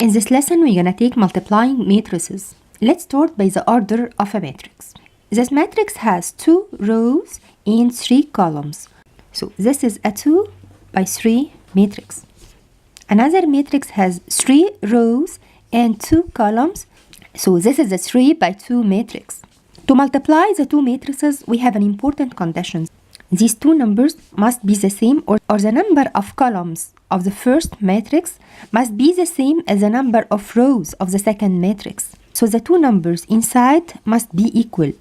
In this lesson, we're gonna take multiplying matrices. Let's start by the order of a matrix. This matrix has 2 rows and 3 columns. So this is a 2 by 3 matrix. Another matrix has 3 rows and 2 columns. So this is a 3 by 2 matrix. To multiply the 2 matrices, we have an important condition. These 2 numbers must be the same, or the number of columns of the first matrix must be the same as the number of rows of the second matrix. So the 2 numbers inside must be equal.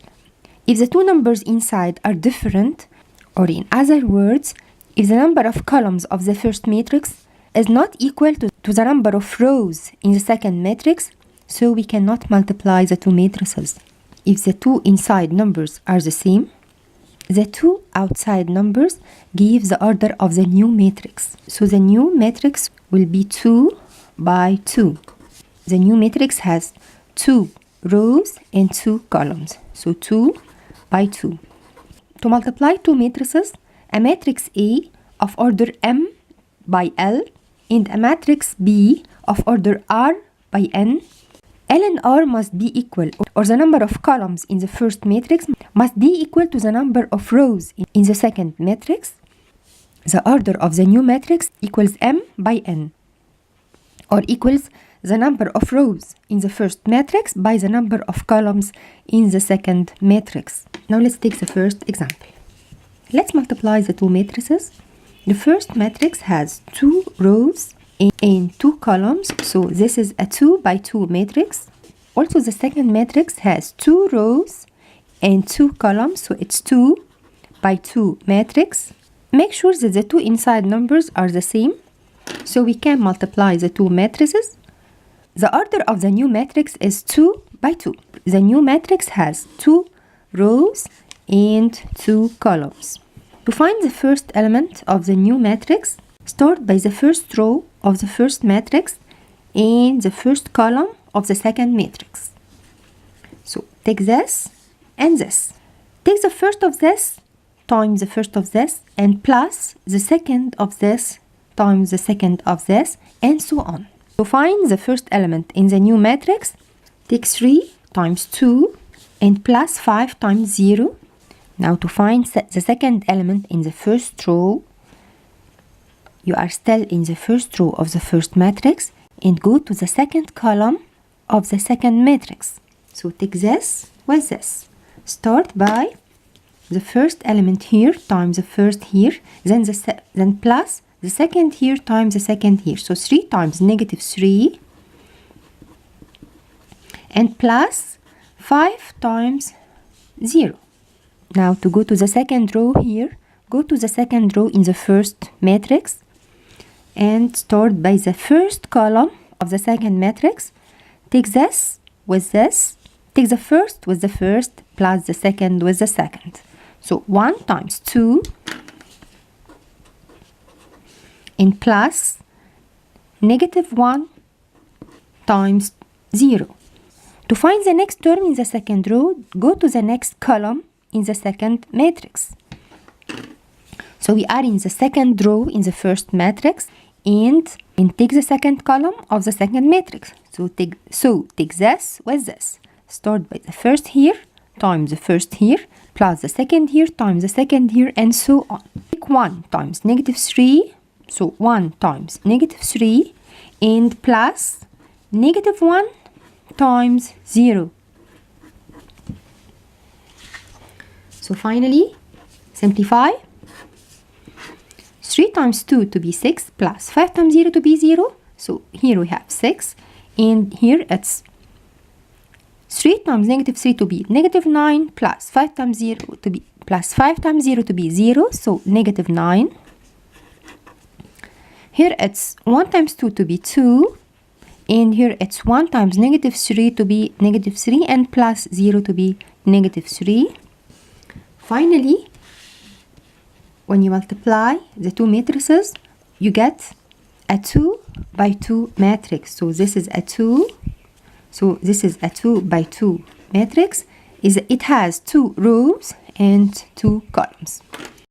If the 2 numbers inside are different, or in other words, if the number of columns of the first matrix is not equal to the number of rows in the second matrix, so we cannot multiply the 2 matrices. If the 2 inside numbers are the same, the 2 outside numbers give the order of the new matrix. So the new matrix will be 2 by 2. The new matrix has 2 rows and 2 columns. So 2 by 2. To multiply 2 matrices, a matrix A of order M by L and a matrix B of order R by N, L and R must be equal, or the number of columns in the first matrix must be equal to the number of rows in the second matrix. The order of the new matrix equals M by N, or equals the number of rows in the first matrix by the number of columns in the second matrix. Now let's take the first example. Let's multiply the 2 matrices. The first matrix has 2 rows and 2 columns, so this is a 2 by 2 matrix. Also, the second matrix has 2 rows and 2 columns, so it's 2 by 2 matrix. Make sure that the 2 inside numbers are the same, so we can multiply the 2 matrices. The order of the new matrix is 2 by 2. The new matrix has 2 rows and 2 columns. To find the first element of the new matrix, start by the first row of the first matrix and the first column of the second matrix. So take this and this. Take the first of this times the first of this and plus the second of this times the second of this, and so on. To find the first element in the new matrix, take 3 times 2 and plus 5 times 0. Now to find the second element in the first row, you are still in the first row of the first matrix and go to the second column of the second matrix. So take this with this. Start by the first element here times the first here, then plus the second here times the second here. So 3 times negative 3 and plus 5 times 0. Now to go to the second row here, go to the second row in the first matrix and start by the first column of the second matrix. Take this with this. Take the first with the first plus the second with the second. So 1 times 2 and plus negative 1 times 0. To find the next term in the second row, go to the next column in the second matrix. So we are in the second row in the first matrix and take the second column of the second matrix. So take this with this. Start by the first here times the first here plus the second here times the second here, and so on. Take 1 times negative 3, so 1 times negative 3 and plus negative 1 times 0. So finally, simplify. 3 times 2 to be 6 plus 5 times 0 to be 0. So here we have 6 and here it's 3 times negative 3 to be negative 9 plus 5 times 0 to be plus 5 times 0 to be 0. So negative 9. Here it's 1 times 2 to be 2 and here it's 1 times negative 3 to be negative 3 and plus 0 to be negative 3. Finally, when you multiply the 2 matrices, you get a 2 by 2 matrix. So this is a 2. So this is a 2 by 2 matrix. It has 2 rows and 2 columns.